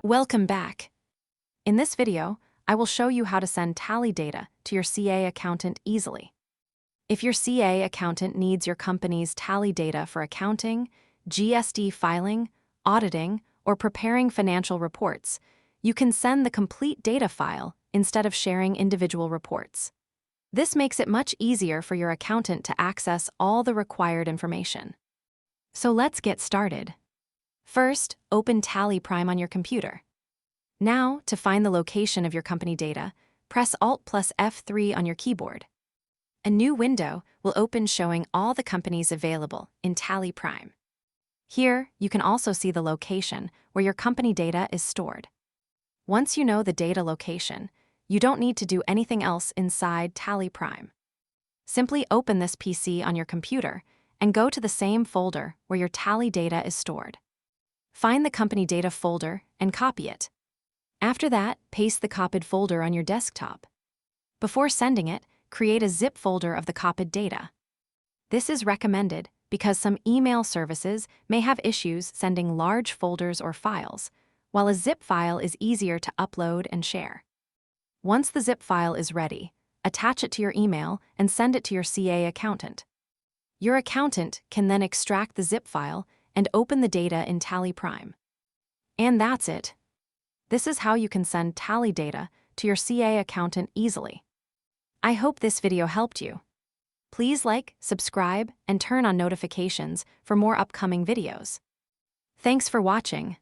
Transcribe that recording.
Welcome back. In this video, I will show you how to send tally data to your CA accountant easily. If your CA accountant needs your company's tally data for accounting, GST filing, auditing, or preparing financial reports, you can send the complete data file instead of sharing individual reports. This makes it much easier for your accountant to access all the required information. So let's get started. First, open Tally Prime on your computer. Now, to find the location of your company data, press Alt plus F3 on your keyboard. A new window will open showing all the companies available in Tally Prime. Here, you can also see the location where your company data is stored. Once you know the data location, you don't need to do anything else inside Tally Prime. Simply open this PC on your computer and go to the same folder where your Tally data is stored. Find the company data folder and copy it. After that, paste the copied folder on your desktop. Before sending it, create a zip folder of the copied data. This is recommended because some email services may have issues sending large folders or files, while a zip file is easier to upload and share. Once the zip file is ready, attach it to your email and send it to your CA accountant. Your accountant can then extract the zip file and open the data in Tally Prime. And that's it. This is how you can send Tally data to your CA accountant easily. I hope this video helped you. Please like, subscribe, and turn on notifications for more upcoming videos. Thanks for watching.